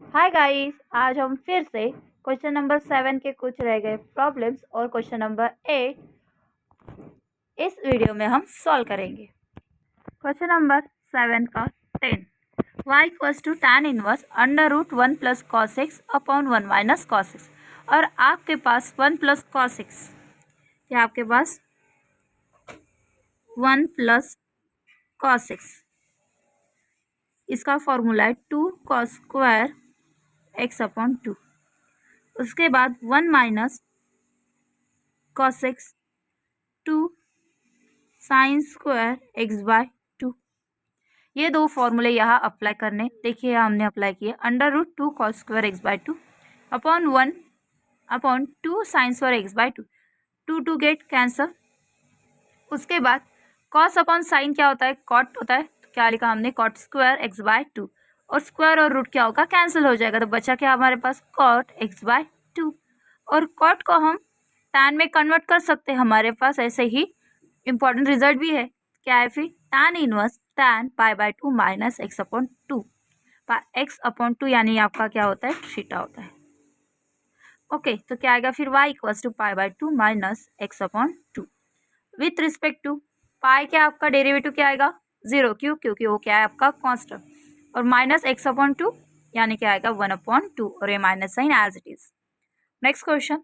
Hi guys, आज हम फिर से क्वेश्चन नंबर 7 के कुछ रह गए प्रॉब्लम्स और क्वेश्चन नंबर 8 इस वीडियो में हम सॉल्व करेंगे। क्वेश्चन नंबर 7 का 10 y equals to tan inverse under root 1 plus cos x upon 1 minus cos x. और आपके पास 1 प्लस कॉस एक्स, या आपके पास 1 प्लस कॉस एक्स, इसका फॉर्मूला है 2 कॉस स्क्वायर एक्स अपॉन 2। उसके बाद 1 minus cos x 2 sine square x by 2। ये दो फॉर्मूले यहाँ अप्लाई करने, देखिए हमने अप्लाई किए under root 2 cos square x by 2 upon 1 upon 2 sine square x by 2। 2 get cancel. उसके बाद कॉस अपॉन साइन क्या होता है, कॉट होता है, तो क्या लिखा हमने कॉट स्क्वायर एक्स बाय 2, और स्क्वायर और रूट क्या होगा, कैंसिल हो जाएगा, तो बचा क्या हमारे पास कॉट एक्स बाय 2। और कॉट को हम टैन में कन्वर्ट कर सकते हैं, हमारे पास ऐसे ही इंपॉर्टेंट रिजल्ट भी है। क्या है फिर, tan inverse tan pi by 2 minus X upon 2, x upon 2 यानी आपका क्या होता है, थीटा होता है। ओके, तो क्या आएगा फिर y equals to pi by 2 minus X upon 2 with respect to pi, क्या आपका डेरिवेटिव क्या आएगा 0, क्यों, क्योंकि वो क्या है आपका कांस्टेंट, और माइनस एक्स अपॉन 2 यानी क्या आएगा 1 अपॉन 2, और ये minus sine as it is. Next question,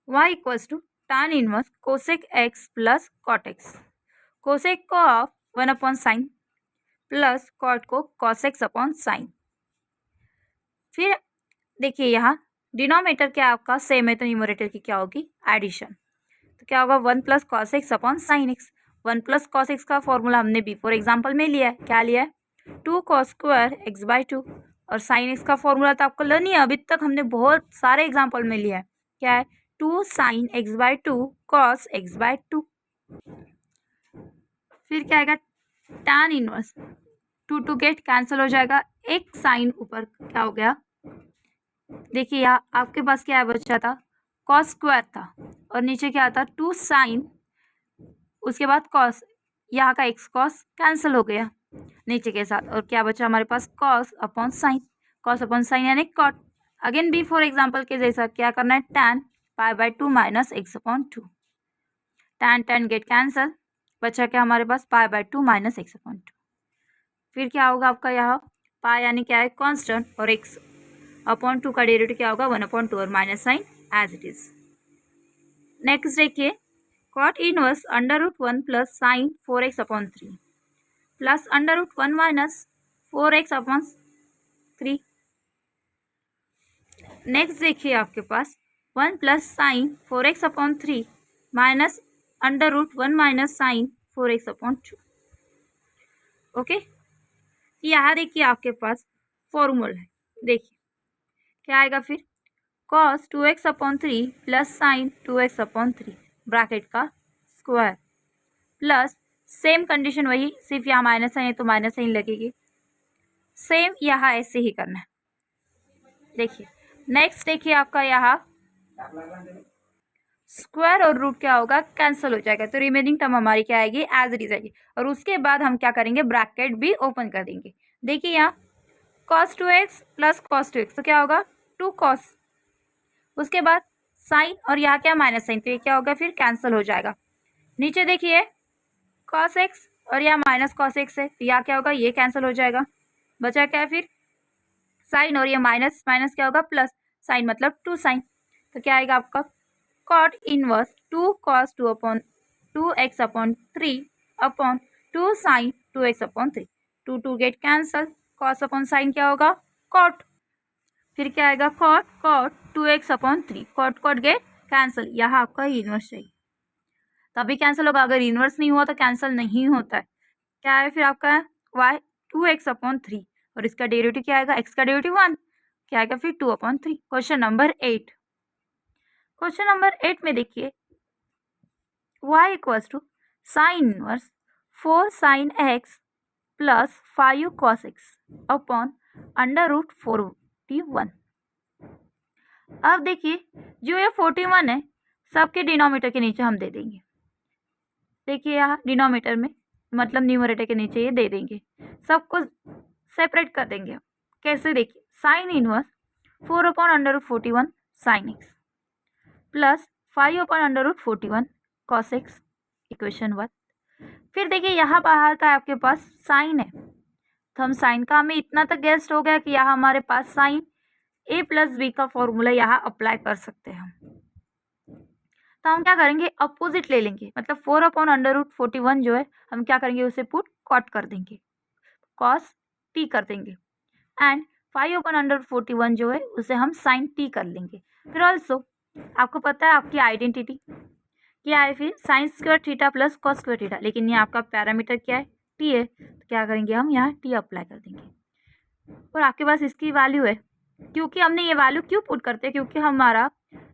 y equals to tan inverse cosec x plus cot x। Cosec को आप 1 अपॉन साइन प्लस कॉट को कॉस एक्स अपॉन साइन। फिर देखिए यहाँ डिनोमिनेटर क्या आपका सेम है, तो न्यूमरेटर की क्या होगी एडिशन, तो क्या होगा 1 plus cos x upon sine x. 1 plus cos x का फॉर्मूला हमने बिफोर एग्जाम्पल में लिया है, क्या लिया है 2 कॉस स्क्वायर एक्स बाय 2, और साइन एक्स का फॉर्मूला तो आपको लर्न ही है, अभी तक हमने बहुत सारे एग्जाम्पल में लिया है, क्या है 2 sine x by 2 cos x by 2। फिर क्या आएगा टैन इनवर्स 2 गेट कैंसिल हो जाएगा, एक साइन ऊपर क्या हो गया, देखिए यहाँ आपके पास क्या बचा था कॉस स्क्वायर था, और नीचे क्या था 2 साइन, उसके बाद कॉस, यहाँ का एक्स कॉस कैंसिल हो गया नीचे के साथ, और क्या बचा हमारे पास cos upon sine, cos upon sine यानी cot. Again B for example के जैसा क्या करना है tan pi by 2 minus X upon 2, tan tan get cancel, बचा क्या हमारे पास pi by 2 minus X upon 2। फिर क्या होगा आपका यहाँ पाई यानी क्या है कांस्टेंट, और एक्स अपॉन 2 का डेरिवेटिव क्या होगा 1 अपॉन 2, और minus sine as it is. Next देखिए cot inverse under root 1 plus sine 4x upon 3 plus under root 1 minus 4x upon 3। Next देखिए आपके पास 1 plus sine 4x upon 3 minus under root 1 minus sine 4x upon 2। Okay, यहाँ देखिए आपके पास formula है, देखिए क्या आएगा फिर cos 2x upon 3 plus sign 2x upon 3 bracket का स्क्वायर, प्लस सेम कंडीशन वही, सिर्फ यहाँ माइनस साइन है तो माइनस साइन लगेगी, सेम यहाँ ऐसे ही करना है। देखिए नेक्स्ट देखिए आपका यहाँ स्क्वायर और रूट क्या होगा कैंसिल हो जाएगा, तो रिमेनिंग टर्म हमारी क्या आएगी एज इट इज आएगी, और उसके बाद हम क्या करेंगे ब्रैकेट भी ओपन कर देंगे। देखिए यहाँ cos 2x plus cos 2x, तो क्या होगा 2 cos, उसके बाद साइन और यहाँ क्या माइनस साइन, तो ये क्या होगा फिर कैंसिल हो जाएगा। नीचे देखिए cos x और यहाँ माइनस cos x है, तो यहाँ क्या होगा ये कैंसिल हो जाएगा, बचा क्या है फिर साइन, और ये माइनस माइनस क्या होगा प्लस, साइन मतलब 2 साइन, तो क्या आएगा आपका cot inverse 2 cos 2 upon 2x upon 3 upon 2 sine 2x upon 3। 2 get cancel, cos upon sine क्या होगा कॉट, फिर क्या आएगा cot cot 2x upon 3, cot cot get cancel, यहाँ आपका इनवर्स चाहिए तभी कैंसिल होगा, अगर इनवर्स नहीं हुआ तो कैंसिल नहीं होता है। क्या है फिर आपका y 2x अपॉन 3, और इसका डेरिवेटिव क्या आएगा x का डेरिवेटिव 1, क्या आएगा फिर 2 upon 3। Question number 8, question number 8 में देखिए y equals to sine inverse 4 sine x plus 5 cos x upon under root 41। अब देखिए जो ये 41 है सबके डिनोमिनेटर के नीचे हम दे देंगे, देखिए यहाँ डिनोमिनेटर में मतलब न्यूमरेटर के नीचे ये दे देंगे, सबको सेपरेट कर देंगे, कैसे देखिए, sine inverse 4/√41 sine x plus 5/√41 cos x, equation 1। फिर देखिए यहाँ बाहर का आपके पास साइन है, तो हम साइन का हमें इतना तक गेस्ट हो गया कि यहाँ हमारे पास साइन a प्लस बी का फॉर्मूला यहाँ अप्लाई कर सकते हैं हम। तो हम क्या करेंगे, अपोजिट ले लेंगे, मतलब 4/√41 जो है हम क्या करेंगे, उसे पुट कॉट कर देंगे, कॉस टी कर देंगे, एंड 5/√41 जो है उसे हम साइन टी कर लेंगे। फिर ऑल्सो आपको पता है आपकी आइडेंटिटी क्या है, फिर sine square theta plus cos square theta, लेकिन ये आपका पैरामीटर क्या है, टी है, तो क्या करेंगे हम यहाँ टी अप्लाई कर देंगे। और आपके पास इसकी वैल्यू है, क्योंकि हमने ये वैल्यू क्यों पुट करते हैं, क्योंकि हमारा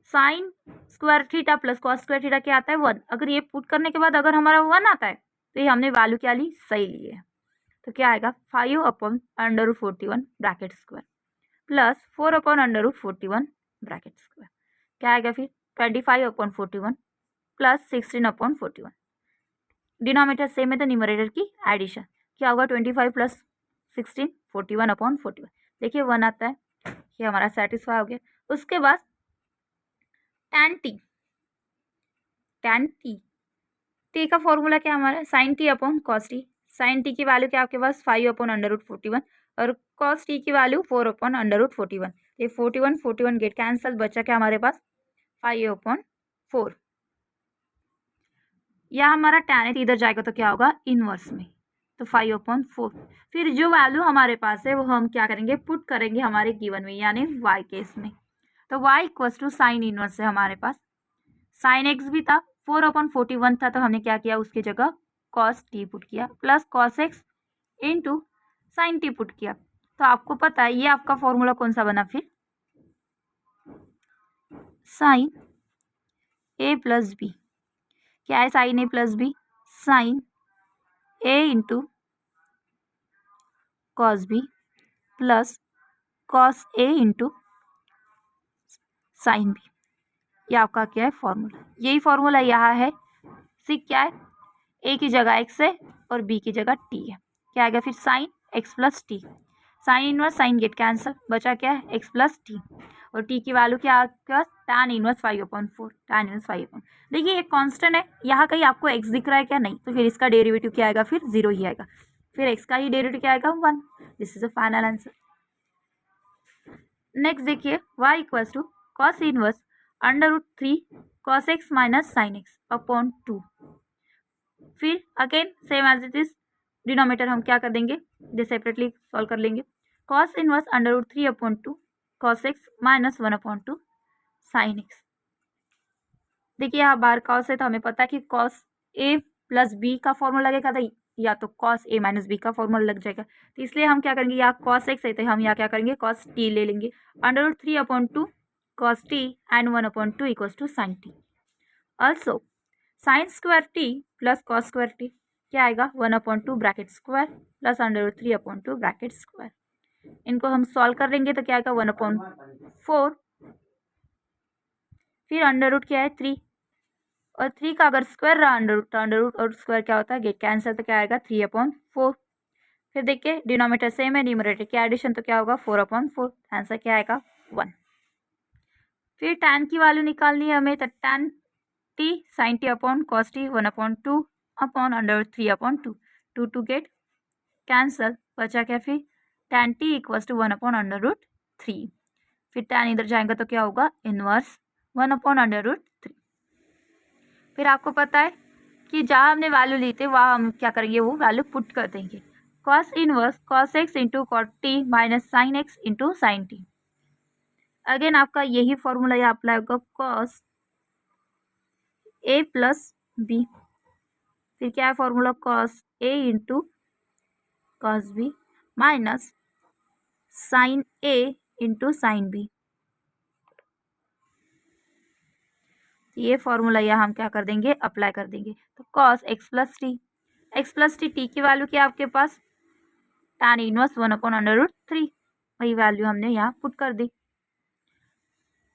sine square theta plus cos square theta क्या आता है, 1। अगर ये पुट करने के बाद अगर हमारा 1 आता है तो ये हमने वैल्यू क्या ली, सही ली है। तो क्या आएगा, 5/√41 bracket square plus 4/√41 bracket square, क्या आएगा फिर 25/41 प्लस 16/41। डिनोमिनेटर सेम है तो न्यूमरेटर की एडिशन क्या होगा, 25 प्लस 16 41/41। देखिए 1 आता है, ये हमारा सेटिस्फाई हो गया। उसके बाद tan टी का फॉर्मूला क्या हमारा, sine t upon cos t. Sine t की वैल्यू क्या आपके पास 5/√41 और कॉस टी की वैल्यू 4/√41। ये 41 गेट कैंसल, बचा क्या हमारे पास 5/4। या हमारा tan इधर जाएगा तो क्या होगा, इनवर्स में, तो 5/4। फिर जो वैल्यू हमारे पास है वो हम क्या करेंगे, पुट करेंगे हमारे गिवन में, यानी y केस में। तो y equals to sine inverse है हमारे पास, साइन एक्स भी था, 4/41 था, तो हमने क्या किया उसकी जगह कॉस टी पुट किया, plus cos x into sine T put किया। तो आपको पता है ये आपका फॉर्मूला कौन सा बना, फिर साइन ए प्लस बी, क्या है sine A plus B, sine A into cos B plus cos A into sine B. ये आपका क्या है फॉर्मूला, यही फॉर्मूला यहाँ है। सी क्या है, ए की जगह एक्स है और बी की जगह टी है, क्या आएगा फिर sine x plus T, sign inverse sign get cancel, बचा क्या है एक्स प्लस टी, और टी की वैल्यू क्या आपके पास tan इनवर्स 5/4, tan इनवर्स 5/4। देखिए एक कांस्टेंट है, यहाँ कहीं आपको एक्स दिख रहा है क्या, नहीं, तो फिर इसका डेरिवेटिव क्या आएगा, फिर 0 ही आएगा, फिर एक्स का ही डेरिवेटिव क्या आएगा 1। This is a final answer. Next देखिए y equals to cos inverse √3 cos x minus sine x upon 2। फिर again same as it is, denominator हम क्या कर देंगे, ये सेपरेटली सॉल्व कर लेंगे, cos inverse √3/2 cos x minus 1/2 sine x. देखिए यहाँ बाहर कॉस है तो हमें पता है कि कॉस ए प्लस बी का फॉर्मूला लगेगा, था या तो कॉस ए माइनस बी का फॉर्मूला लग जाएगा, तो इसलिए हम क्या करेंगे, यहाँ कॉस एक्स है तो हम यहाँ क्या करेंगे कॉस टी ले लेंगे, √3/2 cos t and 1/2 equals to sine t. Also sine square t plus cos square t क्या आएगा 1/2 bracket square plus √3/2 bracket square. इनको हम सॉल्व कर लेंगे तो क्या आएगा 1/4, फिर अंडर रूट क्या है 3, और 3 का अगर स्क्वायर रहा अंडर रूट और स्क्वायर क्या होता है गेट कैंसिल, तो क्या आएगा 3/4। फिर देखिए डिनोमिनेटर सेम है, न्यूमरेटर की एडिशन, तो क्या होगा 4/4, आंसर क्या आएगा 1। फिर tan की वैल्यू निकालनी है हमें, तो tan t sine t upon cos t 1/2 upon √3/2, 2 get cancel, बचा क्या फिर tan टी इक्वल्स टू 1/√3। फिर tan इधर जाएगा तो क्या होगा इनवर्स 1/√3। फिर आपको पता है कि जहाँ हमने वैल्यू ली थी वहाँ हम क्या करेंगे, वो वैल्यू पुट कर देंगे, cos inverse cos x into cot t minus sine x into sine t. Again आपका यही फॉर्मूला यहाँ अप्लाई होगा, कॉस ए प्लस बी, फिर क्या है formula cos A into cos B minus sine A into sine B. ये formula यहाँ हम क्या कर देंगे, अप्लाई कर देंगे, तो कॉस एक्स प्लस टी की वैल्यू क्या आपके पास tan इनवर्स 1/√3, वही वैल्यू हमने यहाँ पुट कर दी।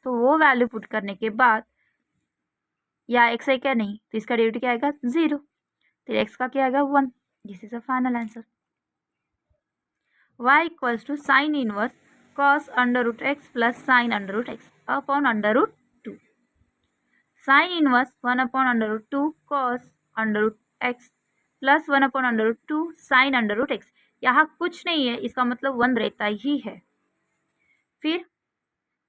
तो वो वैल्यू पुट करने के बाद या एक्स है क्या, नहीं, तो इसका डेरिवेटिव क्या आएगा 0, फिर एक्स का क्या आएगा 1। This is a final answer. y equals to sine inverse cos under root x plus sine under root x upon under root two. Sine inverse 1 upon under root two cos under root x plus 1 upon under root two sine under root x. यहाँ कुछ नहीं है, इसका मतलब 1 रहता ही है। फिर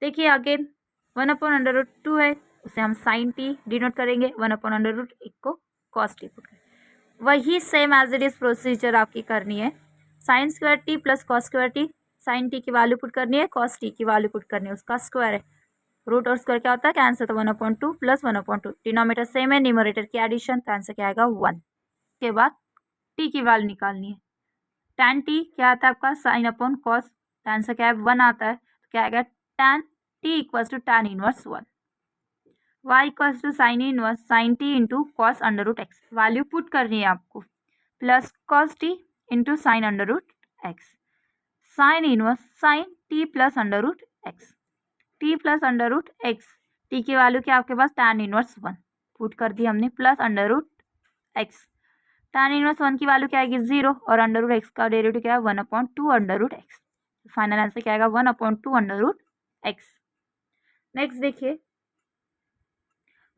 देखिए again 1 upon under root two है, उसे हम साइन टी डिनोट करेंगे, 1 अपॉन अंडर रूट एक को कॉस टी पुट करेंगे। वही same as it is procedure आपकी करनी है। Sine square t plus cos square t, sine t की वैल्यू पुट करनी है, कॉस टी की वैल्यू पुट करनी है, उसका स्क्वायर है। रूट और स्क्वायर क्या होता है, कैंसिल, तो 1/2 प्लस 1/2, डिनोमिनेटर सेम है, न्यूमरेटर की एडिशन, तो आंसर क्या आएगा 1। के बाद टी की वैल्यू निकालनी है। tan टी क्या आता है आपका, साइन अपॉन कॉस, तो आंसर क्या है 1 आता है, तो क्या आएगा tan t equals to tan inverse 1। y equals to sine inverse sine t into cos under root x, value put करनी है आपको, plus cos t into sine under root x, sine inverse sine t plus under root x, t plus under root x, t की value क्या आपके पास tan inverse 1 put कर दी हमने, plus under root x, tan inverse 1 की value क्या आएगी 0, और अंडर रूट एक्स का डेरिवेटिव क्या है 1/2 under root x. Final answer क्या आएगा 1/2 अंडर रूट एक्स। नेक्स्ट देखिए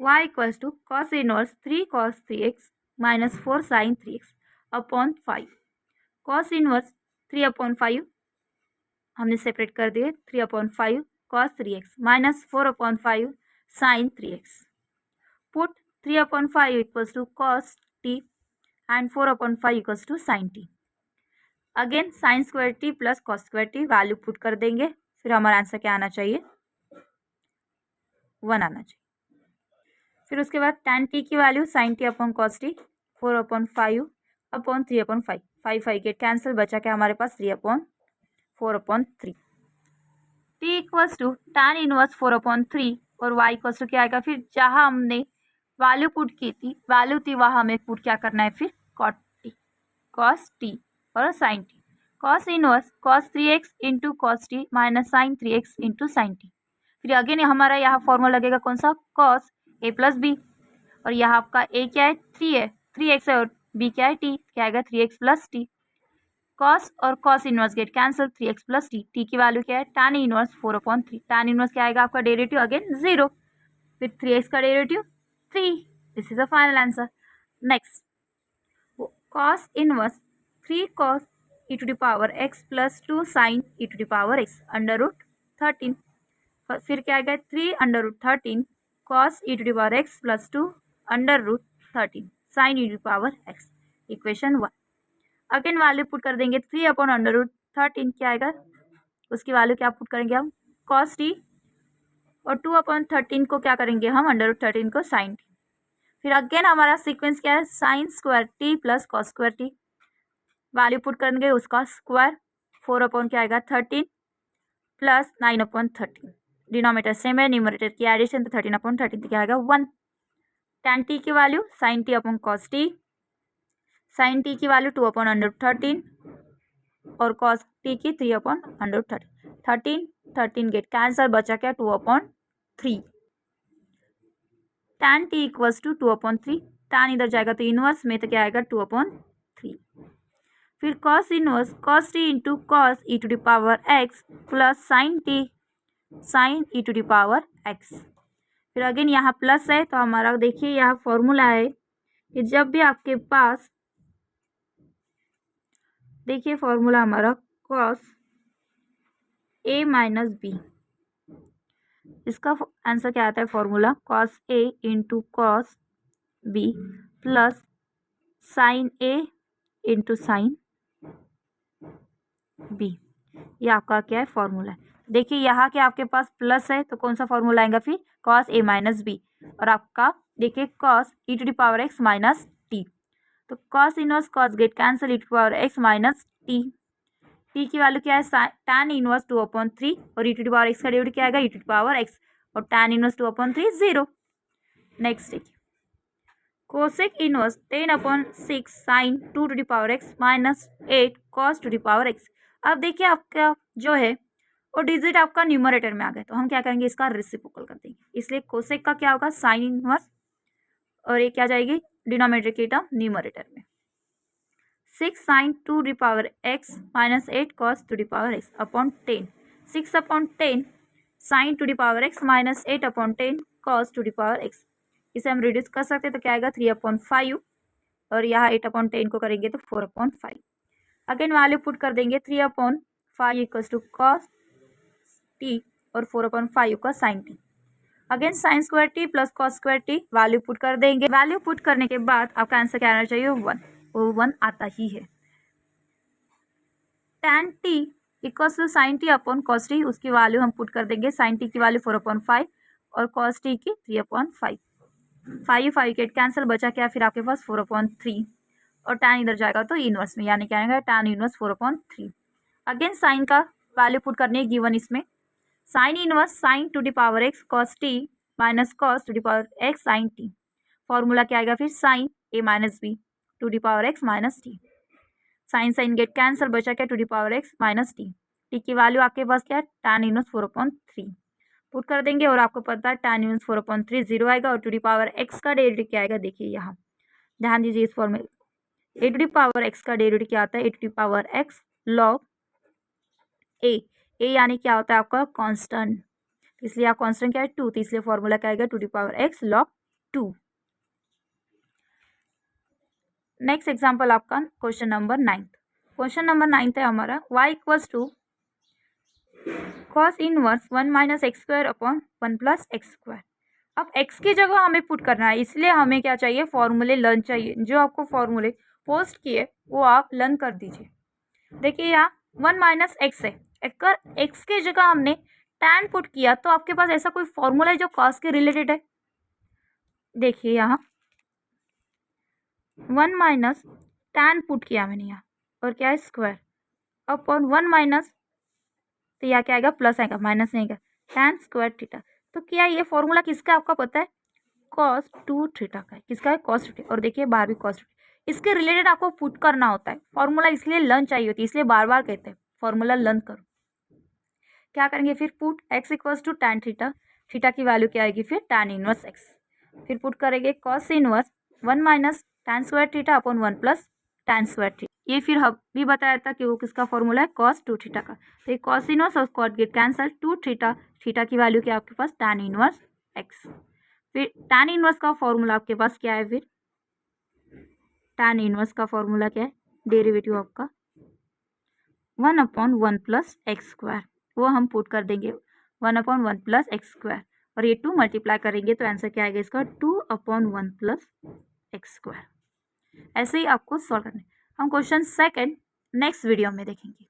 y equals to cos inverse 3 cos 3x minus 4 sin 3x upon 5। Cos inverse 3/5 हमने सेपरेट कर दिए, 3/5 cos 3x minus 4/5 sin 3x, put 3/5 equals to cos t and 4/5 equals to sin t। Again sine square t plus cos square t value put कर देंगे, फिर हमारा answer क्या आना चाहिए 1 आना चाहिए। फिर उसके बाद tan टी की value sine t upon cos t 4/5 upon 3/5, 5 get cancel, बचा क्या हमारे पास 3/4/3। T equals to tan inverse 4/3 और y इक्वल्स टू क्या आएगा, फिर जहाँ हमने वैल्यू पुट की थी वैल्यू थी वहाँ हमें पुट क्या करना है, फिर कॉस टी और sine t, cos inverse cos 3x into cos t minus sine 3x into sine t. फिर अगेन हमारा यहाँ फॉर्मूला लगेगा कौन सा, कॉस a प्लस बी, और यहाँ आपका a क्या है 3 है, 3x है, और b क्या है t, क्या आएगा 3x प्लस टी। कॉस और cos inverse get cancel, 3x plus T, T की वैल्यू क्या है tan इनवर्स 4/3, tan इनवर्स क्या आएगा आपका डेरिवेटिव अगेन 0, फिर 3x का derivative 3, this is the final answer. Next cos inverse 3 cos e to the power x plus 2 sin e to the power x under root 13, फिर क्या आएगा 3 under root 13 cos e to the power x plus 2 under root 13 sin e to the power x, equation 1। Again value put कर देंगे 3 upon under root 13 क्या आएगा, उसकी value क्या put करेंगे हम cos t, और 2/13 को क्या करेंगे हम अंडर रूट 13 को sin t। फिर अगेन हमारा सीक्वेंस क्या है sine square t plus cos square t, value put करेंगे उसका स्क्वायर, 4 क्या आएगा 13 प्लस 9/13, डिनोमिनेटर सेम है, न्यूमरेटर की एडिशन, तो 13/13 क्या आएगा 1। tan टी की value sine t upon cos t, sine t की वैल्यू 2/13 और कॉस टी की 3/13, 13 गेट कैंसर, बचा क्या 2/3। tan t equals to 2/3, tan इधर जाएगा तो इनवर्स में, तो क्या आएगा 2/3। फिर cos inverse cos t into cos E to the power x plus sine t sine e to the power x. फिर अगेन यहाँ प्लस है, तो हमारा देखिए यहाँ फॉर्मूला है कि जब भी आपके पास, देखिए फॉर्मूला हमारा कॉस ए माइनस बी, इसका आंसर क्या आता है formula cos A into cos B plus sine A into sine B, ये आपका क्या है फॉर्मूला है। देखिए यहाँ के आपके पास प्लस है, तो कौन सा फॉर्मूला आएगा फिर कॉस ए माइनस बी, और आपका देखिए cos E to the power x minus T, तो cos inverse cos get cancel E to power x minus T, T की वैल्यू क्या है tan इनवर्स 2/3 और E to the power X का derivative क्या आएगा E to the power X, और tan inverse 2/3 0। Next देखिए cosec inverse 10/6 sine 2 to the power x minus 8 cos to the power x. अब देखिए आपका जो है वो डिजिट आपका न्यूमरेटर में आ गया, तो हम क्या करेंगे इसका रेसिप्रोकल कर देंगे, इसलिए कोसेक का क्या होगा साइन इनवर्स, और ये क्या जाएगी डिनोमिनेटर की टर्म न्यूमरेटर में, 6 sin 2 to the power x minus 8 cos 2 to the power x upon 10. 6 upon 10 sin 2 to the power x minus 8 upon 10 cos 2 to the power x. इसे हम रिड्यूस कर सकते हैं तो क्या आएगा 3/5 और यहाँ 8/10 को करेंगे तो 4/5. अगेन वैल्यू पुट कर देंगे 3/5 इक्वल्स टू cos t और 4/5 का sin t. Again sin square t plus cos square t value put कर देंगे. वैल्यू पुट करने के बाद आपका आंसर क्या आना चाहिए 1. वो 1 आता ही है. tan t equals to sin t upon cos t, उसकी वैल्यू हम पुट कर देंगे. sin t की वैल्यू 4/5 और cos t की 3/5. 5 8 कैंसिल, बचा क्या फिर आपके पास 4/3 और tan इधर जाएगा तो इनवर्स में, यानी क्या आएगा tan इनवर्स 4/3. अगेन साइन का वैल्यू पुट करनी है गिवन इसमें. Sine inverse sine to the power x cos t minus cos to the power x sin t. Formula क्या आएगा फिर sine a minus b to the power x minus t. Sine sine get cancel, बचा क्या to the power x minus T. T की value आपके पास क्या है tan इनवर्स 4/3 पुट कर देंगे और आपको पता है tan इनवर्स 4/3 0 आएगा और टू द पावर एक्स का डेरिवेटिव क्या आएगा देखिए यहाँ ध्यान दीजिए इस फॉर्मूले. A to the power X का डेरिवेटिव क्या आता है A to the power x log A यानी क्या होता है आपका कांस्टेंट, इसलिए आप कांस्टेंट क्या है 2, तो इसलिए फॉर्मूला क्या आएगा to the power x log 2. Next example आपका क्वेश्चन नंबर 9. क्वेश्चन नंबर 9 है हमारा y equals to cos inverse 1 minus x square upon 1 plus x square. अब x की जगह हमें पुट करना है, इसलिए हमें क्या चाहिए फॉर्मूले लर्न चाहिए. जो आपको फॉर्मूले पोस्ट किए वो आप लर्न कर दीजिए. देखिए यहाँ 1 माइनस एक्स है, अगर x की जगह हमने tan पुट किया तो आपके पास ऐसा कोई फॉर्मूला है जो cos के रिलेटेड है. देखिए यहाँ 1 माइनस tan पुट किया मैंने यहाँ और क्या है स्क्वायर अपॉन 1 माइनस, तो यहाँ क्या आएगा प्लस आएगा माइनस नहीं आएगा tan स्क्वायर थीटा. तो क्या ये फॉर्मूला किसका आपका पता है cos 2 थीटा का है. किसका है cos थीटा. और देखिए बार भी cos थीटा, इसके रिलेटेड आपको पुट करना होता है फॉर्मूला, इसलिए लर्न चाहिए होती है, इसलिए बार बार कहते हैं फॉर्मूला लर्न करो. क्या करेंगे फिर put x equals to tan theta. Theta की वैल्यू क्या आएगी फिर tan इनवर्स x. फिर पुट करेंगे cos inverse 1 minus tan square theta upon 1 plus tan square theta. ये फिर हम भी बताया था कि वो किसका फॉर्मूला है cos 2 थीटा का. तो ये cos इनवर्स और cot get cancel 2 theta. Theta की वैल्यू क्या आपके पास tan इनवर्स x. फिर tan इनवर्स का फॉर्मूला आपके पास क्या है फिर tan इनवर्स का फॉर्मूला क्या है डेरिवेटिव आपका 1/1 प्लस एक्स स्क्वायर, वो हम पुट कर देंगे 1/1 प्लस एक्स स्क्वायर और ये 2 मल्टीप्लाई करेंगे तो आंसर क्या आएगा इसका 2/1 प्लस एक्स स्क्वायर. ऐसे ही आपको सॉल्व करना है. हम क्वेश्चन सेकंड नेक्स्ट वीडियो में देखेंगे.